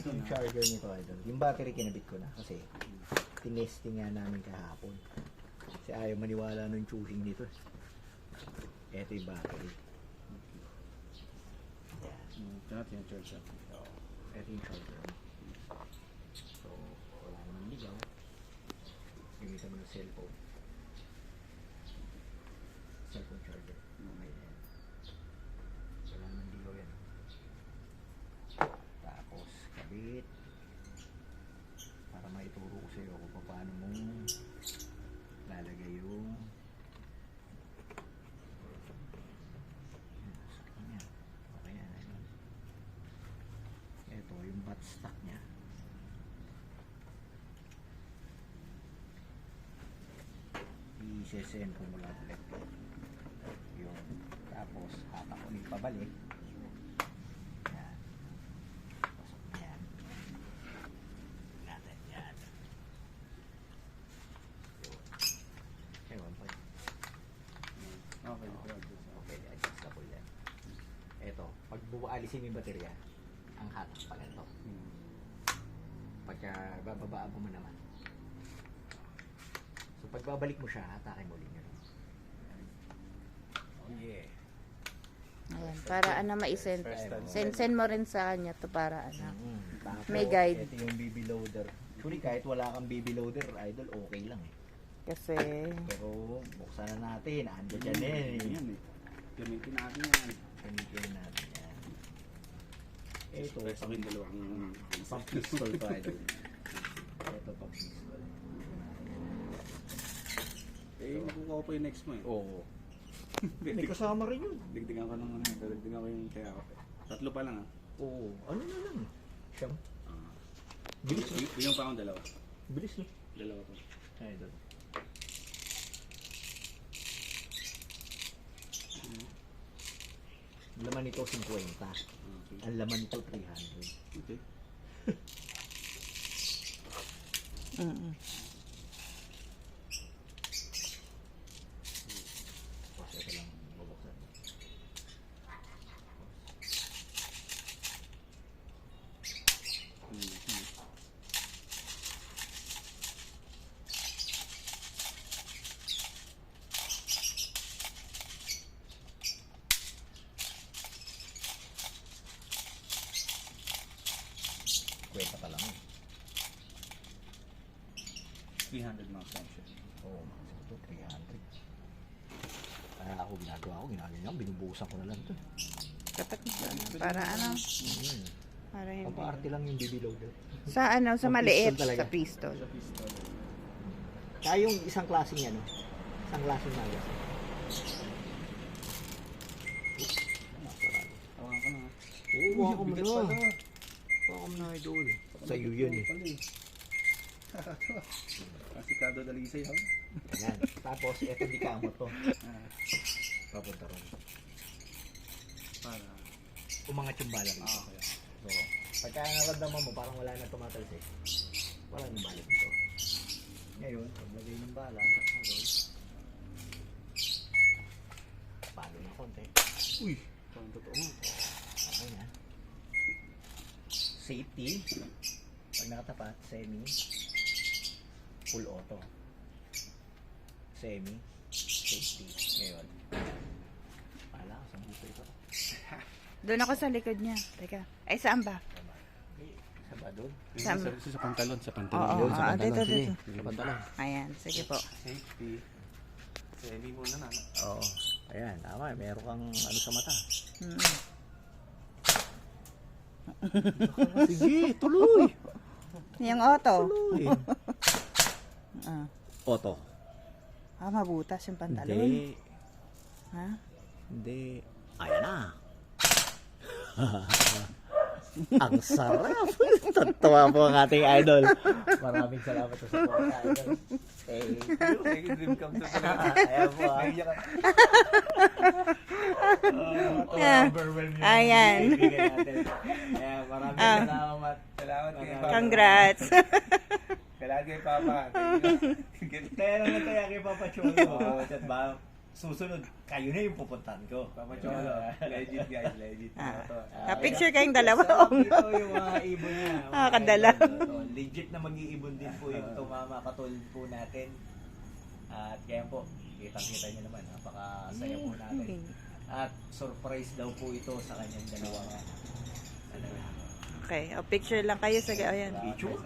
ito yung charger nito, idol. Yung battery kinabit ko na kasi tinesting nga namin kahapon. Kasi ayaw maniwala nung choosing nito. Ito yung battery. Yan. Ito yung charger. So, ito yung charger. So, wala naman ligaw. Gamitan mo ng cellphone. Cellphone charger. Okay na yan. Wala naman ligaw yan. Tapos, kabit. Para maituro ko sa'yo kung paano mo lalagay yung okay yan, ayun. Ito yung butt stock nya. I-send ko mula ulit yun. Tapos hatak ko ulit pabalik. Yan. Pasok na yan. Natin yan. Ewan pa. Okay. Okay, adjustable yan. Ito, pag buwaalisin mo yung baterya, ang hatak pa ganito. Pagka bababaan mo naman. So pag babalik mo siya, hatakin mo ulit yun. Oh yeah. Ayan, para ano ma-send. Send mo rin sa kanya to para ano. Tapos, May guide. ito yung BB loader. Actually, kahit wala kang BB loader, idol, okay lang eh. Kasi Pero buksan na natin, ando dyan eh. Yan eh. Gamitin natin yan. Gamitin natin yan. Ito, Press ako yung dalawang pang pistol to, idol. Ito pang pistol. Eh, makukuha ko pa yung next mo eh. Oo. May kasama rin yun. Digdigan ko ng ano, digdigan ko yung kaya ako. Tatlo pa lang ah. Oo. Ano na lang. Siyam. Ah. Bilis eh. Bigyan pa akong dalawa. Bilis eh. Dalawa pa. Idol. Laman nito 50. Ang laman nito 300. Okay. Tapos ito lang bubuksan. Kwenta pa lang eh. 300 mga function. Oo, ito 300. Kaya ako ginagawa binubuhusan ko na lang ito. kapag para ano, para hindi. Pampaarte lang yung BB loader. Sa ano, sa Ang maliit, pistol talaga. sa pistol. Sa pistol. Kaya yung isang klaseng yan, no? Isang klaseng nagas. Tawagan ko na. Oo, baka mo bigat na. pala. Baka mo na, idol. Sa'yo yun eh. Kasikado dalisay ha. Ayan. Tapos, eto di kamot to. Papunta ron. Para. Umangat yung bala rito. Okay. So, pagka naramdaman mo, parang wala na tumatalsik. Wala nang bala dito. Ngayon, paglagay ng bala, idol. Palo na konti. Uy. Parang totoo. Okay na. Safety. Pag nakatapat, semi. Full auto. Semi. Safety. Ngayon. Pala, saan dito ito? Doon ako sa likod niya. Teka. Ay, saan ba? Sa ba doon? Sa- Sa pantalon. Sa pantalon. Oo, Yun, oo, sa pantalon. dito, Sige. dito. Sa pantalon. Ayan, sige po. Safety. Semi muna na. Oo. Ayan, tama. Meron kang ano sa mata. Sige, tuloy. Yung auto. Tuloy. Ah, Auto. mabutas yung pantalon. Hindi. Ha? Hindi. Ayan na. Ang sarap. Tatawa po ang ating idol. Maraming salamat sa support, idol. Dream come true talaga. Ayan po. Yeah. Ayan. Ayan, maraming salamat. Salamat kay Papa. Congrats. Kailangan kay Papa. Kaya naman tayo kay Papa Cholo. Chat ba? susunod, kayo na yung pupuntahan ko. Papa Cholo. Legit guys, legit. Picture kayong dalawa. Ito yung mga ibon niya. Kadala. Legit na mag-iibon din po yung tumama katulad po natin. At kaya po, kitang-kita niyo naman, napakasaya po natin. At surprise daw po ito sa kanyang dalawang Okay, picture lang kayo sa ayan. picture.